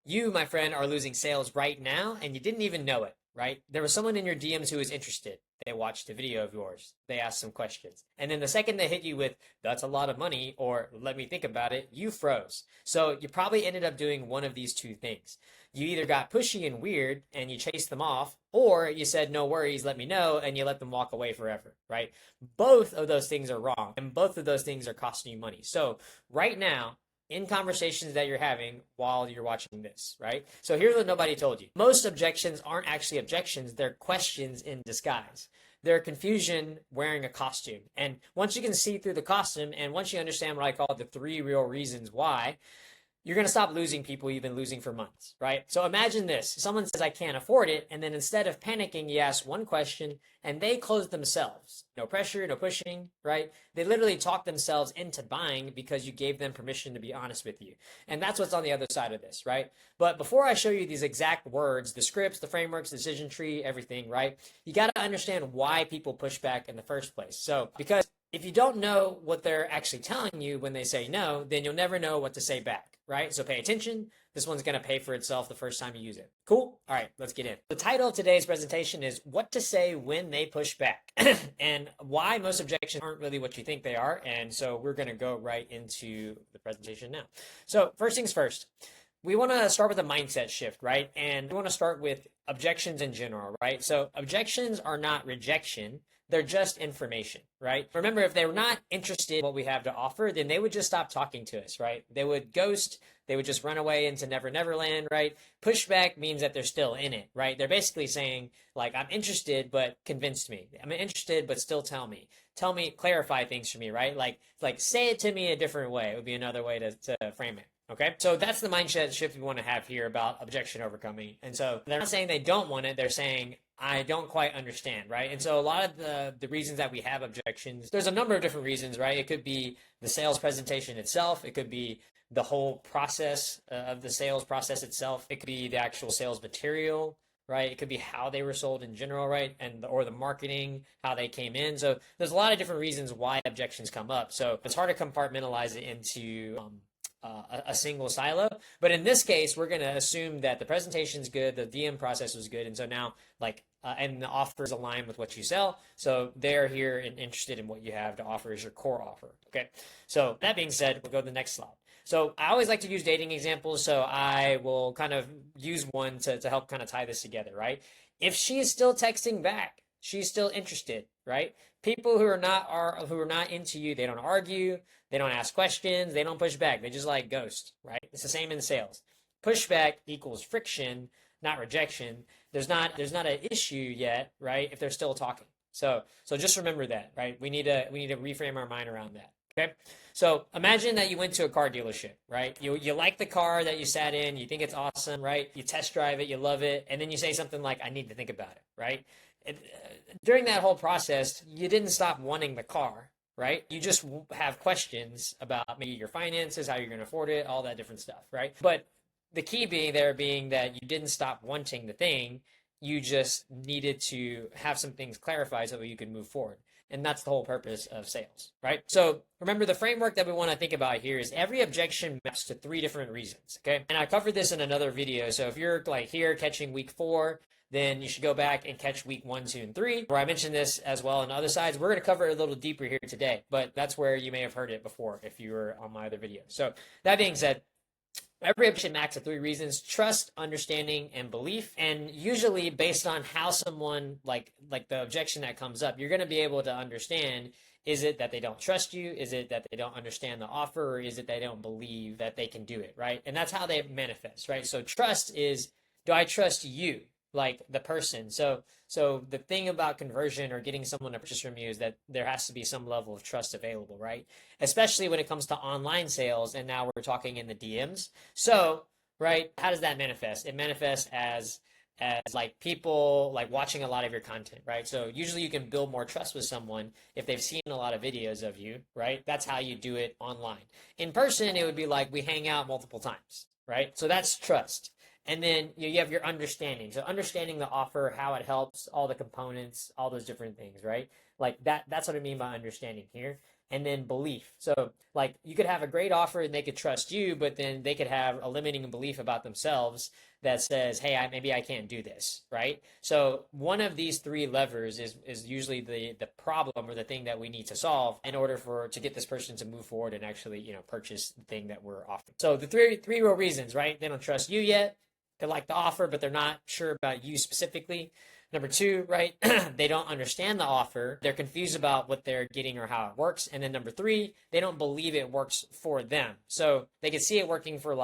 You, my friend, are losing sales right now and you didn't even know it, right? There was someone in your DMs who was interested. They watched a video of yours. They asked some questions. And then the second they hit you with, that's a lot of money, or let me think about it, you froze. So you probably ended up doing one of these two things. You either got pushy and weird and you chased them off, or you said, no worries, let me know, and you let them walk away forever, right? Both of those things are wrong, and both of those things are costing you money. So right now, in conversations that you're having while you're watching this, right? So here's what nobody told you. Most objections aren't actually objections, they're questions in disguise. They're confusion wearing a costume. And once you can see through the costume, and once you understand what I call the 3 real reasons why, you're going to stop losing people you've been losing for months, right? So imagine this. Someone says, I can't afford it. And then instead of panicking, you ask one question and they close themselves. No pressure, no pushing, right? They literally talk themselves into buying because you gave them permission to be honest with you. And that's what's on the other side of this, right? But before I show you these exact words, the scripts, the frameworks, the decision tree, everything, right? You got to understand why people push back in the first place. So because if you don't know what they're actually telling you when they say no, then you'll never know what to say back, right? So pay attention. This one's going to pay for itself the first time you use it. Cool? All right, let's get in. The title of today's presentation is What to Say When They Push Back and why most objections aren't really what you think they are. And so we're going to go right into the presentation now. So first things first, we want to start with a mindset shift, right? And we want to start with objections in general, right? So objections are not rejection. They're just information, right? Remember, if they were not interested in what we have to offer, then they would just stop talking to us, right? They would ghost. They would just run away into Never Never Land, right? Pushback means that they're still in it, right? They're basically saying, like, I'm interested, but convince me. I'm interested, but still tell me. Tell me, clarify things for me, right? Like say it to me a different way. It would be another way to frame it. Okay, so that's the mindset shift we want to have here about objection overcoming. And so they're not saying they don't want it, they're saying, I don't quite understand, right? And so a lot of the reasons that we have objections, there's a number of different reasons, right? It could be the sales presentation itself. It could be the whole process of the sales process itself. It could be the actual sales material, right? It could be how they were sold in general, right? And or the marketing, how they came in. So there's a lot of different reasons why objections come up. So it's hard to compartmentalize it into a single silo. But in this case, we're going to assume that the presentation's good, the DM process was good, and so now and the offers align with what you sell. So they're here and interested in what you have to offer as your core offer. Okay. So that being said, we'll go to the next slide. So I always like to use dating examples. So I will kind of use one to help kind of tie this together, right? If she is still texting back, she's still interested, right? People who are not into you, they don't argue, they don't ask questions, they don't push back, they just like ghost, right? It's the same in sales. Pushback equals friction, not rejection. There's not an issue yet, right? If they're still talking. So just remember that, right? We need to reframe our mind around that. Okay. So imagine that you went to a car dealership, right? You like the car that you sat in, you think it's awesome, right? You test drive it, you love it, and then you say something like, I need to think about it, right? During that whole process, you didn't stop wanting the car, right? You just have questions about maybe your finances, how you're going to afford it, all that different stuff, right? But the key being that you didn't stop wanting the thing, you just needed to have some things clarified so that you could move forward. And that's the whole purpose of sales, right? So remember, the framework that we want to think about here is every objection maps to 3 different reasons, okay? And I covered this in another video. So if you're like here catching week 4, then you should go back and catch week 1, 2, and 3, where I mentioned this as well on other sides. We're going to cover it a little deeper here today, but that's where you may have heard it before if you were on my other video. So that being said, every objection maps to 3 reasons: trust, understanding, and belief. And usually based on how someone, like the objection that comes up, you're going to be able to understand, is it that they don't trust you? Is it that they don't understand the offer? Or is it they don't believe that they can do it, right? And that's how they manifest, right? So trust is, do I trust you, like the person? So the thing about conversion or getting someone to purchase from you is that there has to be some level of trust available, right? Especially when it comes to online sales, and now we're talking in the DMs. So, right, how does that manifest? It manifests as like people like watching a lot of your content, right? So usually you can build more trust with someone if they've seen a lot of videos of you, right? That's how you do it online. In person, it would be like we hang out multiple times, right? So that's trust. And then you have your understanding. So understanding the offer, how it helps, all the components, all those different things, right? Like that's what I mean by understanding here. and then belief. So like you could have a great offer and they could trust you, but then they could have a limiting belief about themselves that says, hey, maybe I can't do this, right? So one of these three levers is usually the problem or the thing that we need to solve in order to get this person to move forward and actually, purchase the thing that we're offering. So the three real reasons, right? They don't trust you yet. They like the offer, but they're not sure about you specifically. Number two, right? They don't understand the offer. They're confused about what they're getting or how it works. And then number three, they don't believe it works for them. So they can see it working for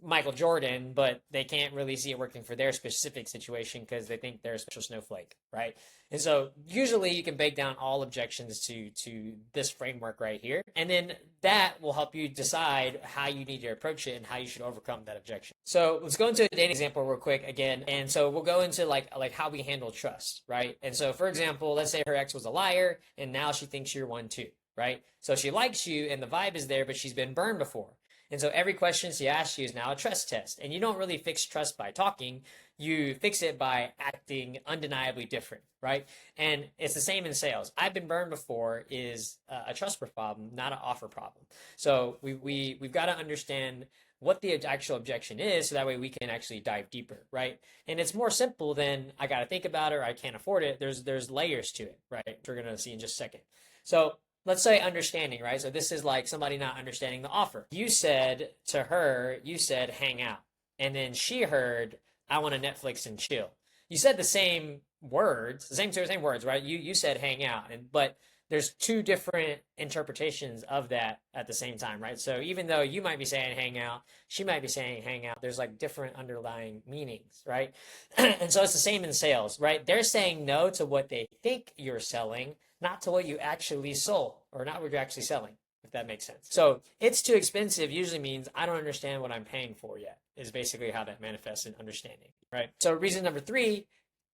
Michael Jordan, but they can't really see it working for their specific situation because they think they're a special snowflake, right? And so usually you can break down all objections to this framework right here. And then that will help you decide how you need to approach it and how you should overcome that objection. So let's go into a dating example real quick again. And so we'll go into like how we handle trust, right? And so for example, let's say her ex was a liar and now she thinks you're one too, right? So she likes you and the vibe is there, but she's been burned before. And so every question she asks you is now a trust test. And you don't really fix trust by talking. You fix it by acting undeniably different, right? And it's the same in sales. I've been burned before is a trust problem, not an offer problem. So we've got to understand what the actual objection is so that way we can actually dive deeper, right? And it's more simple than I got to think about it or I can't afford it. There's layers to it, right? Which we're going to see in just a second. So let's say understanding, right? So this is like somebody not understanding the offer. You said to her, hang out. And then she heard, I want to Netflix and chill. You said the same words, the same words, right? You said hang out, but there's two different interpretations of that at the same time, right? So even though you might be saying hang out, she might be saying hang out, there's like different underlying meanings, right? And so it's the same in sales, right? They're saying no to what they think you're selling, not to what you actually sold or not what you're actually selling, if that makes sense. So it's too expensive usually means I don't understand what I'm paying for yet, is basically how that manifests in understanding, right? So reason number three,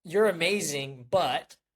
you're amazing,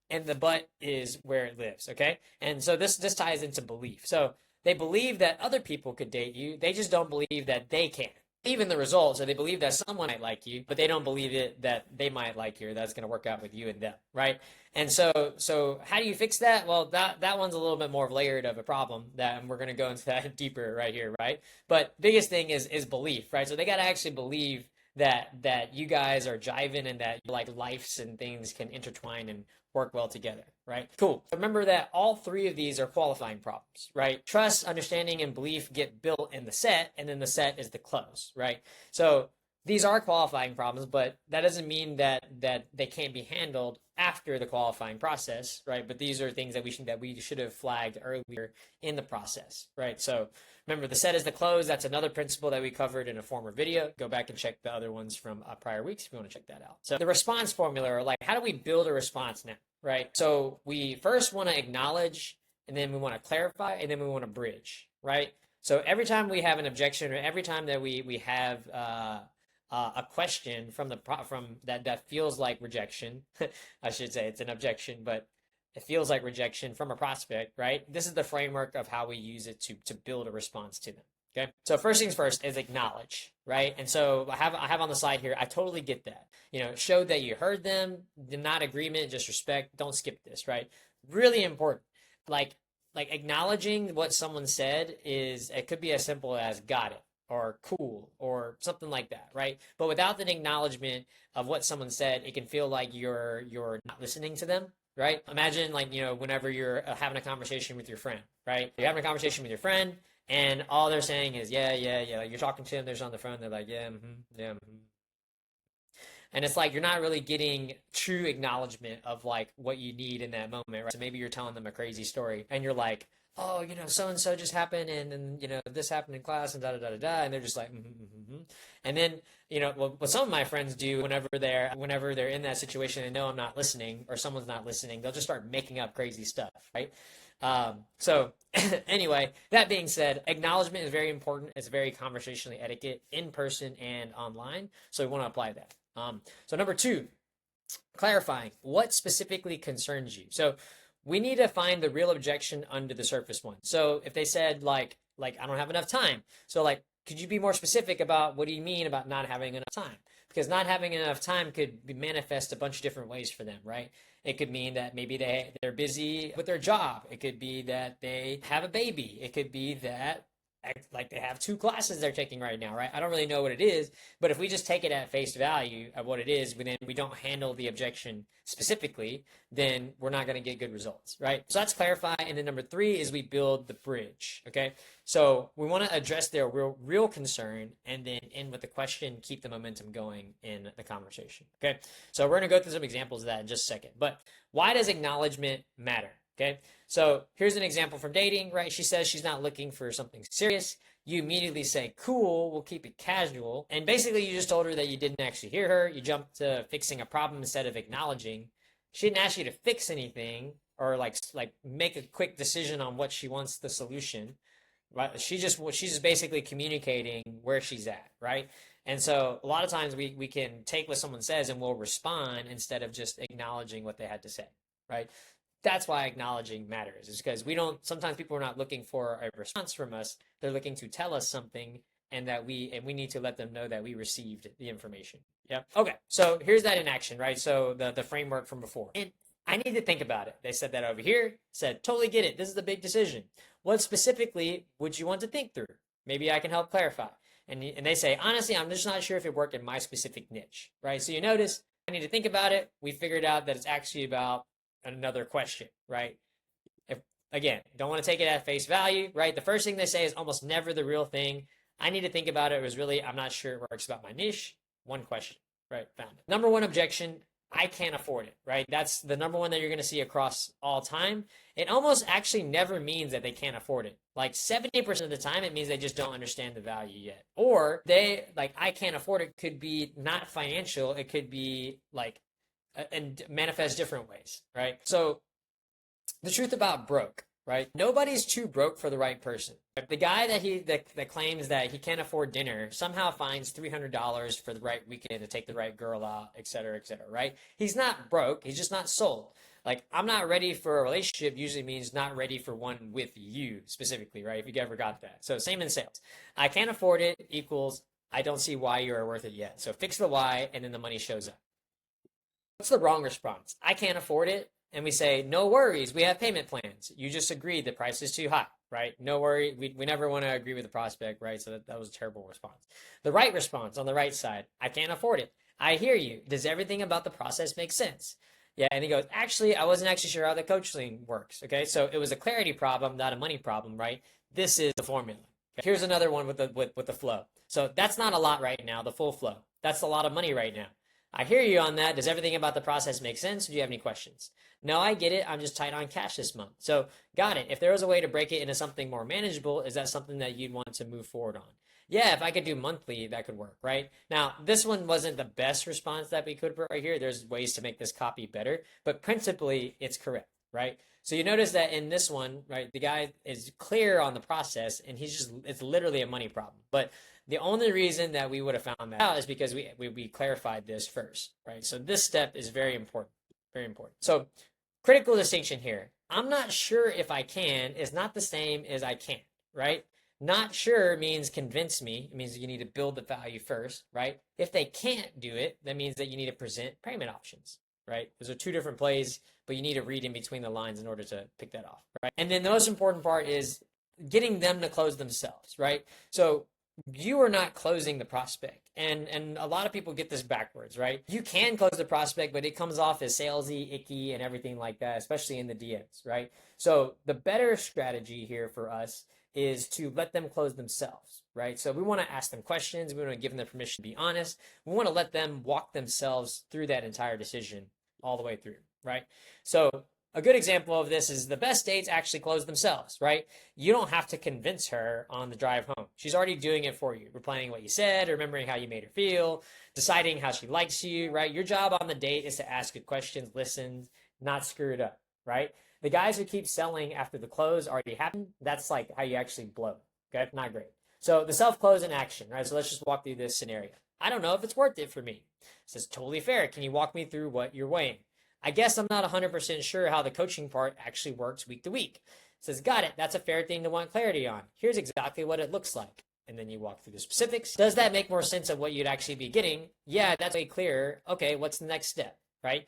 and the but is where it lives, okay? And so this ties into belief. So they believe that other people could date you. They just don't believe that they can. Even the results, so they believe that someone might like you, but they don't believe it that they might like you or that's going to work out with you and them, right? And so how do you fix that? Well, that one's a little bit more layered of a problem that we're going to go into that deeper right here, right? But biggest thing is belief, right? So they got to actually believe that you guys are jiving and that like lives and things can intertwine and work well together, right? Cool. Remember that all three of these are qualifying problems, right? Trust, understanding, and belief get built in the set, and then the set is the close, right? So these are qualifying problems, but that doesn't mean that they can't be handled after the qualifying process, right? But these are things that we should have flagged earlier in the process, right? So remember, the set is the close. That's another principle that we covered in a former video. Go back and check the other ones from prior weeks if you want to check that out. So the response formula, or like, how do we build a response now, right? So we first want to acknowledge, and then we want to clarify, and then we want to bridge, right? So every time we have an objection, or every time that we have a question from that feels like rejection, I should say it's an objection, but it feels like rejection from a prospect, right? This is the framework of how we use it to build a response to them. Okay. So first things first is acknowledge, right? And so I have on the slide here, I totally get that. Show that you heard them, not agreement, just respect. Don't skip this, right? Really important. Like acknowledging what someone said it could be as simple as got it or cool or something like that, right? But without an acknowledgement of what someone said, it can feel like you're not listening to them. Right? Imagine whenever you're having a conversation with your friend, right? You're having a conversation with your friend and all they're saying is, yeah. Like you're talking to them, they're just on the phone. They're like, yeah, yeah. And it's like, you're not really getting true acknowledgement of like what you need in that moment, right? So maybe you're telling them a crazy story and you're like, oh, so-and-so just happened and this happened in class and da-da-da-da-da. And they're just like, And then, what some of my friends do whenever they're in that situation and know I'm not listening or someone's not listening, they'll just start making up crazy stuff, right? So anyway, that being said, acknowledgement is very important. It's very conversationally etiquette in person and online. So we want to apply that. So number two, clarifying what specifically concerns you. So we need to find the real objection under the surface one. So if they said like I don't have enough time. So like, could you be more specific about what do you mean about not having enough time? because not having enough time could be manifest a bunch of different ways for them, right? It could mean that maybe they're busy with their job. It could be that they have a baby. It could be that like they have two classes they're taking right now, right? I don't really know what it is, but if we just take it at face value of what it is, then we don't handle the objection specifically, then we're not going to get good results, right? So that's clarify. And then number 3 is we build the bridge, okay? So we want to address their real concern and then end with the question, keep the momentum going in the conversation, okay? So we're going to go through some examples of that in just a second. But why does acknowledgement matter? Okay, so here's an example from dating, right? She says she's not looking for something serious. You immediately say, cool, we'll keep it casual. And basically you just told her that you didn't actually hear her. You jumped to fixing a problem instead of acknowledging. She didn't ask you to fix anything or like make a quick decision on what she wants the solution, right? She's just basically communicating where she's at, right? And so a lot of times we can take what someone says and we'll respond instead of just acknowledging what they had to say, right? That's why acknowledging matters, is because sometimes people are not looking for a response from us. They're looking to tell us something and we need to let them know that we received the information. Yeah. Okay. So here's that in action, right? So the framework from before. And I need to think about it. They said that over here, said, totally get it. This is the big decision. What specifically would you want to think through? Maybe I can help clarify. And they say, honestly, I'm just not sure if it worked in my specific niche, right? So you notice, I need to think about it. We figured out that it's actually about another question, right? Again, don't want to take it at face value, right? The first thing they say is almost never the real thing. I need to think about it. It was really, I'm not sure it works about my niche. One question, right? Found it. Number 1 objection, I can't afford it, right? That's the number 1 that you're going to see across all time. It almost actually never means that they can't afford it. Like 70% of the time, it means they just don't understand the value yet. Or I can't afford it could be not financial. It could be and manifest different ways, right? So the truth about broke, right? Nobody's too broke for the right person. The guy that claims that he can't afford dinner somehow finds $300 for the right weekend to take the right girl out, et cetera, right? He's not broke. He's just not sold. Like, I'm not ready for a relationship usually means not ready for one with you specifically, right? If you ever got that. So same in sales. I can't afford it equals I don't see why you are worth it yet. So fix the why and then the money shows up. What's the wrong response? I can't afford it. And we say, no worries, we have payment plans. You just agreed the price is too high, right? No worry. We never want to agree with the prospect, right? So that was a terrible response. The right response on the right side, I can't afford it. I hear you. Does everything about the process make sense? Yeah, and he goes, actually, I wasn't actually sure how the coaching works, okay? So it was a clarity problem, not a money problem, right? This is the formula. Okay? Here's another one with the flow. So that's not a lot right now, the full flow. That's a lot of money right now. I hear you on that. Does everything about the process make sense? Or do you have any questions? No, I get it. I'm just tight on cash this month. So got it. If there was a way to break it into something more manageable, is that something that you'd want to move forward on? Yeah, if I could do monthly, that could work, right? Now, this one wasn't the best response that we could put right here. There's ways to make this copy better, but principally it's correct, right? So you notice that in this one, right, the guy is clear on the process and it's literally a money problem. But the only reason that we would have found that out is because we clarified this first, right? So this step is very important, very important. So critical distinction here. I'm not sure if I can is not the same as I can't, right? Not sure means convince me. It means you need to build the value first, right? If they can't do it, that means that you need to present payment options, right? Those are 2 different plays, but you need to read in between the lines in order to pick that off, right? And then the most important part is getting them to close themselves, right? So you are not closing the prospect. And a lot of people get this backwards, right? You can close the prospect, but it comes off as salesy, icky, and everything like that, especially in the DMs, right? So the better strategy here for us is to let them close themselves, right? So we want to ask them questions. We want to give them the permission to be honest. We want to let them walk themselves through that entire decision all the way through, right? So a good example of this is the best dates actually close themselves, right? You don't have to convince her on the drive home. She's already doing it for you. Replaying what you said, remembering how you made her feel, deciding how she likes you, right? Your job on the date is to ask good questions, listen, not screw it up, right? The guys who keep selling after the close already happened, that's like how you actually blow, okay? Not great. So the self-close in action, right? So let's just walk through this scenario. I don't know if it's worth it for me. It says, totally fair. Can you walk me through what you're weighing? I guess I'm not 100% sure how the coaching part actually works week to week. It says, got it. That's a fair thing to want clarity on. Here's exactly what it looks like. and then you walk through the specifics. Does that make more sense of what you'd actually be getting? Yeah, that's way clearer. Okay, what's the next step, right?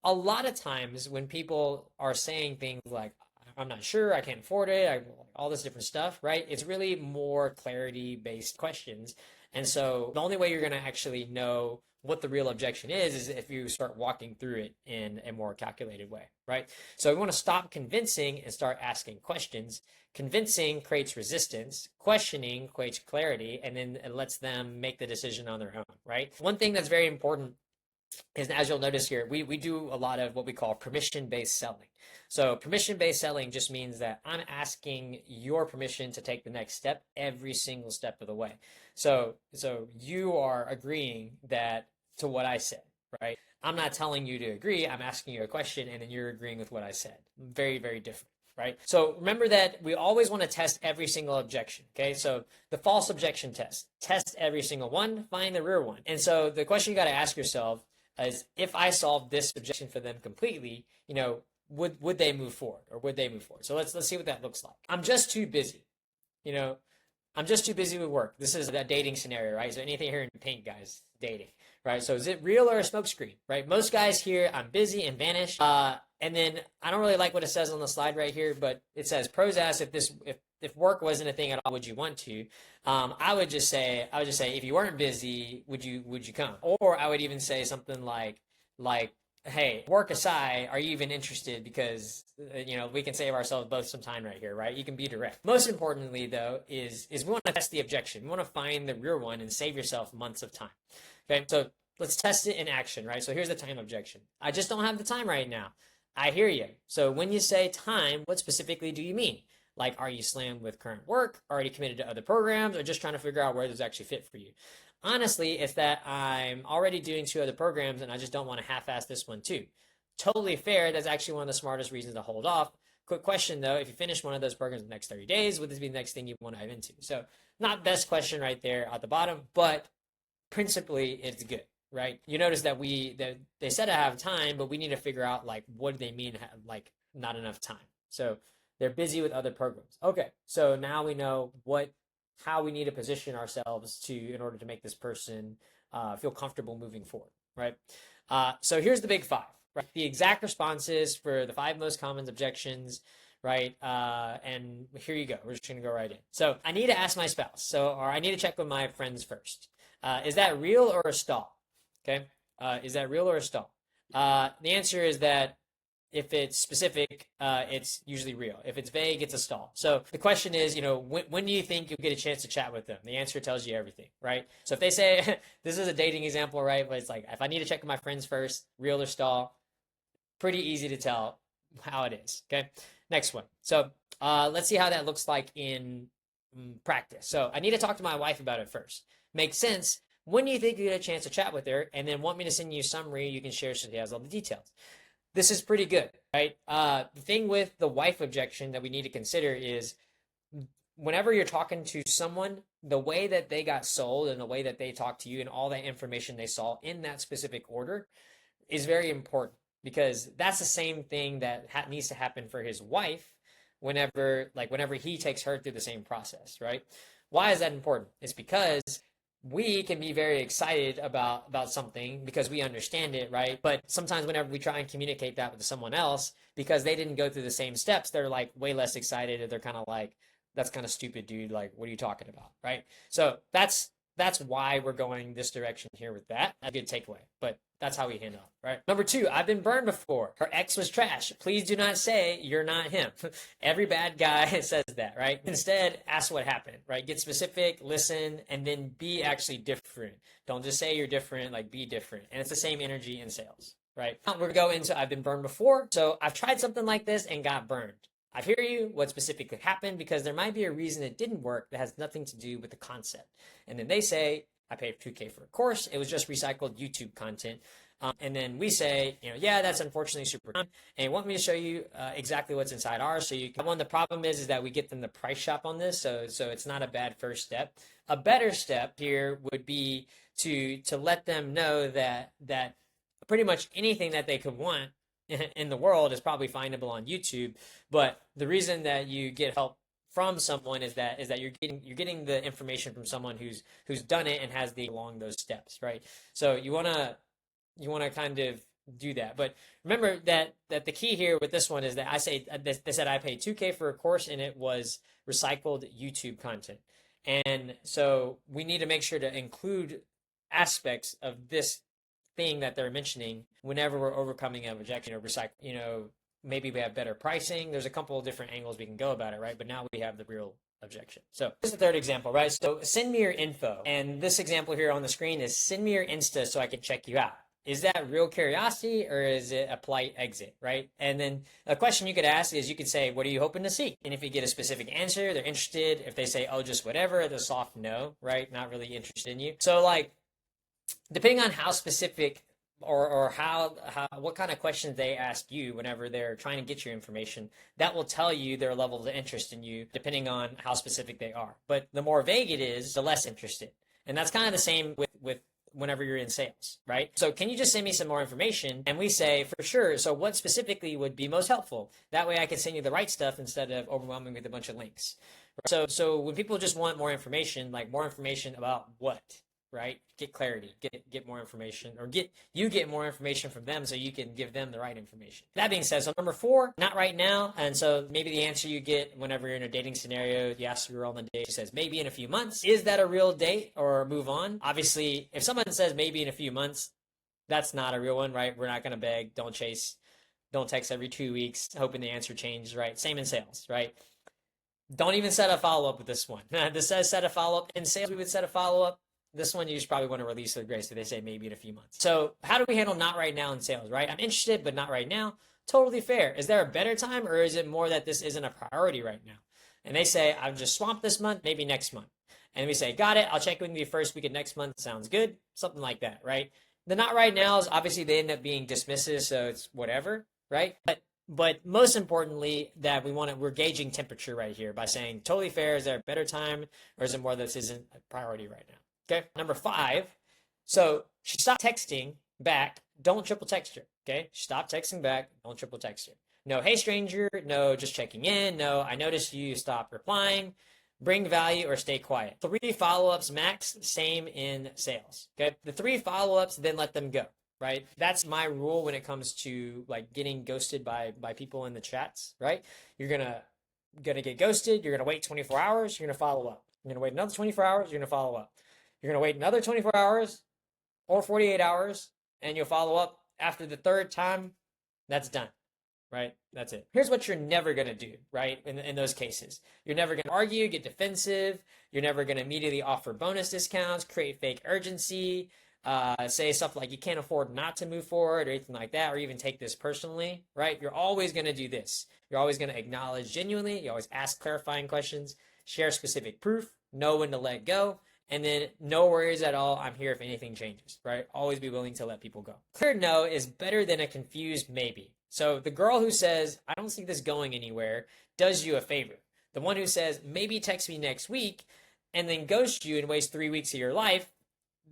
A lot of times when people are saying things like, I'm not sure, I can't afford it, all this different stuff, right? It's really more clarity based questions. And so the only way you're going to actually know what the real objection is if you start walking through it in a more calculated way, right? So we want to stop convincing and start asking questions. Convincing creates resistance, questioning creates clarity, and then it lets them make the decision on their own, right? One thing that's very important is, as you'll notice here, we do a lot of what we call permission-based selling. So permission-based selling just means that I'm asking your permission to take the next step every single step of the way. So you are agreeing that to what I said, right? I'm not telling you to agree. I'm asking you a question, and then you're agreeing with what I said. Very, very different, right? So remember that we always want to test every single objection, okay? So the false objection test every single one, find the real one. And so the question you got to ask yourself is, if I solve this objection for them completely, would they move forward, or would they move forward? So let's see what that looks like. I'm just too busy. I'm just too busy with work. This is a dating scenario, right? Is there anything here in pink, guys? Dating, right? So is it real or a smokescreen, right? Most guys here, I'm busy and vanish. And then I don't really like what it says on the slide right here, but it says, pros ask if work wasn't a thing at all, would you want to? I would just say, if you weren't busy, would you come? Or I would even say something like, hey, work aside, are you even interested? Because, we can save ourselves both some time right here, right? You can be direct. Most importantly, though, is we want to test the objection. We want to find the real one and save yourself months of time. Okay, so let's test it in action, right? So here's the time objection. I just don't have the time right now. I hear you. So when you say time, what specifically do you mean? Like, are you slammed with current work, already committed to other programs, or just trying to figure out where those actually fit for you? Honestly, it's that I'm already doing 2 other programs and I just don't want to half-ass this one too. Totally fair. That's actually one of the smartest reasons to hold off. Quick question though, if you finish one of those programs in the next 30 days, would this be the next thing you want to dive into? So not best question right there at the bottom, but principally it's good, right? You notice that they said I have time, but we need to figure out, like, what do they mean, like, not enough time? So they're busy with other programs. Okay, so now we know how we need to position ourselves in order to make this person feel comfortable moving forward, right? So here's the big 5, right? The exact responses for the 5 most common objections, right? And here you go. We're just gonna go right in. So I need to ask my spouse, or I need to check with my friends first. Is that real or a stall? Okay, is that real or a stall? The answer is that if it's specific, it's usually real. If it's vague, it's a stall. So the question is, when do you think you'll get a chance to chat with them? The answer tells you everything, right? So if they say, this is a dating example, right? But it's like, if I need to check with my friends first, real or stall, pretty easy to tell how it is, okay? Next one. So let's see how that looks like in practice. So I need to talk to my wife about it first. Makes sense. When do you think you get a chance to chat with her? And then want me to send you a summary you can share so she has all the details. This is pretty good, right? The thing with the wife objection that we need to consider is, whenever you're talking to someone, the way that they got sold and the way that they talk to you and all that information they saw in that specific order is very important, because that's the same thing that needs to happen for his wife whenever he takes her through the same process, right? Why is that important? It's because we can be very excited about something because we understand it, right? But sometimes whenever we try and communicate that with someone else, because they didn't go through the same steps, they're like way less excited, or they're kind of like, that's kind of stupid, dude. Like, what are you talking about, right? So that's why we're going this direction here with that. A good takeaway, but that's how we handle it, right? Number 2, I've been burned before. Her ex was trash. Please do not say you're not him. Every bad guy says that, right? Instead, ask what happened, right? Get specific, listen, and then be actually different. Don't just say you're different, like, be different. And it's the same energy in sales, right? We're gonna go into I've been burned before. So I've tried something like this and got burned. I hear you, what specifically happened, because there might be a reason it didn't work that has nothing to do with the concept. And then they say, I paid $2K for a course. It was just recycled YouTube content. And then we say, yeah, that's unfortunately super common. And you want me to show you exactly what's inside ours. So you can, one, the problem is that we get them the price shop on this. So it's not a bad first step. A better step here would be to let them know that pretty much anything that they could want in the world is probably findable on YouTube. But the reason that you get help from someone is that you're getting the information from someone who's done it and has the along those steps, right? So you wanna kind of do that. But remember that the key here with this one is that they said I paid 2K for a course and it was recycled YouTube content. And so we need to make sure to include aspects of this thing that they're mentioning whenever we're overcoming an objection or recycle, maybe we have better pricing. There's a couple of different angles we can go about it, right? But now we have the real objection. So here's the third example, right? So send me your info. And this example here on the screen is send me your Insta so I can check you out. Is that real curiosity or is it a polite exit, right? And then a question you could ask is you could say, what are you hoping to see? And if you get a specific answer, they're interested. If they say, oh, just whatever, it's a soft no, right? Not really interested in you. So like, depending on how specific or how what kind of questions they ask you whenever they're trying to get your information, that will tell you their level of interest in you depending on how specific they are. But the more vague it is, the less interested. And that's kind of the same with whenever you're in sales, right? So can you just send me some more information? And we say, for sure. So what specifically would be most helpful? That way I can send you the right stuff instead of overwhelming with a bunch of links. So when people just want more information, like more information about what? Right? Get clarity, get more information, or get more information from them so you can give them the right information. That being said, so number 4, not right now. And so maybe the answer you get whenever you're in a dating scenario, you ask the girl on the date, she says, maybe in a few months. Is that a real date or move on? Obviously, if someone says maybe in a few months, that's not a real one, right? We're not going to beg, don't chase, don't text every 2 weeks, hoping the answer changes, right? Same in sales, right? Don't even set a follow-up with this one. This says set a follow-up. In sales, we would set a follow-up. This one, you just probably want to release the grace. So they say maybe in a few months. So how do we handle not right now in sales, right? I'm interested, but not right now. Totally fair. Is there a better time or is it more that this isn't a priority right now? And they say, I'm just swamped this month, maybe next month. And we say, got it. I'll check with you first week of next month. Sounds good. Something like that, right? The not right now is obviously they end up being dismissive. So it's whatever, right? But most importantly, that we're gauging temperature right here by saying totally fair. Is there a better time or is it more that this isn't a priority right now? Okay, number 5. So she stopped texting back. Don't triple text her. Okay, stop texting back. Don't triple text her. No, hey stranger. No, just checking in. No, I noticed you stopped replying. Bring value or stay quiet. 3 follow-ups max. Same in sales. Okay, the 3 follow-ups, then let them go. Right, that's my rule when it comes to like getting ghosted by people in the chats. Right, you're gonna get ghosted. You're gonna wait 24 hours. You're gonna follow up. You're gonna wait another 24 hours. You're gonna follow up. You're going to wait another 24 hours or 48 hours, and you'll follow up after the 3rd time. That's done, right? That's it. Here's what you're never going to do, right? In those cases, you're never going to argue, get defensive. You're never going to immediately offer bonus discounts, create fake urgency, say stuff like you can't afford not to move forward or anything like that, or even take this personally, right? You're always going to do this. You're always going to acknowledge genuinely. You always ask clarifying questions, share specific proof, know when to let go. And then no worries at all. I'm here if anything changes, right? Always be willing to let people go. Clear no is better than a confused maybe. So the girl who says, I don't see this going anywhere, does you a favor. The one who says, maybe text me next week, and then ghosts you and wastes 3 weeks of your life,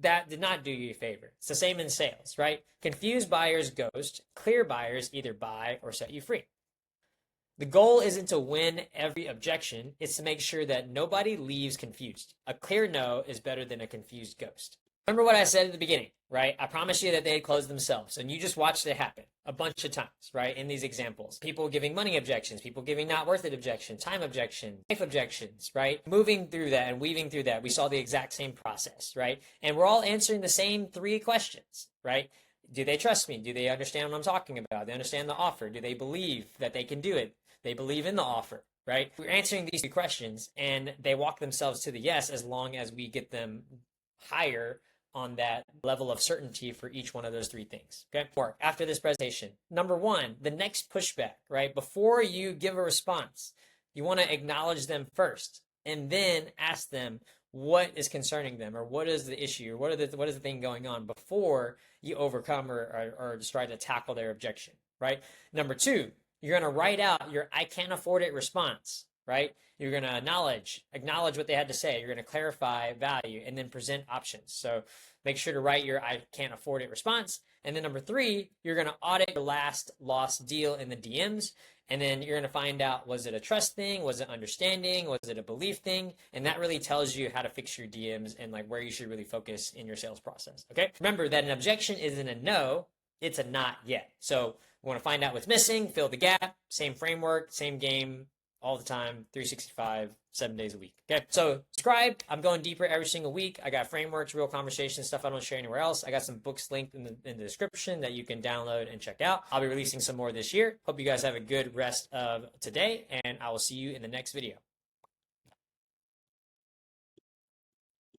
that did not do you a favor. It's the same in sales, right? Confused buyers ghost. Clear buyers either buy or set you free. The goal isn't to win every objection. It's to make sure that nobody leaves confused. A clear no is better than a confused ghost. Remember what I said at the beginning, right? I promised you that they'd close themselves, and you just watched it happen a bunch of times, right? In these examples, people giving money objections, people giving not worth it objections, time objections, life objections, right? Moving through that and weaving through that, we saw the exact same process, right? And we're all answering the same 3 questions, right? Do they trust me? Do they understand what I'm talking about? Do they understand the offer? Do they believe that they can do it? They believe in the offer, right? We're answering these 3 questions and they walk themselves to the yes as long as we get them higher on that level of certainty for each one of those 3 things. Okay. After this presentation, number 1, the next pushback, right? Before you give a response, you want to acknowledge them first and then ask them what is concerning them or what is the issue or what is the thing going on before you overcome or just try to tackle their objection, right? Number 2, you're going to write out your I can't afford it response. right? You're going to acknowledge what they had to say. You're going to clarify value and then present options. So make sure to write your I can't afford it response. And then number 3, you're going to audit your last lost deal in the DMs. And then you're going to find out, was it a trust thing? Was it understanding? Was it a belief thing? And that really tells you how to fix your DMs and like where you should really focus in your sales process. Okay. Remember that an objection isn't a no, it's a not yet. So we want to find out what's missing, fill the gap, same framework, same game, all the time, 365, 7 days a week. Okay. So subscribe. I'm going deeper every single week. I got frameworks, real conversations, stuff I don't share anywhere else. I got some books linked in the description that you can download and check out. I'll be releasing some more this year. Hope you guys have a good rest of today, and I will see you in the next video.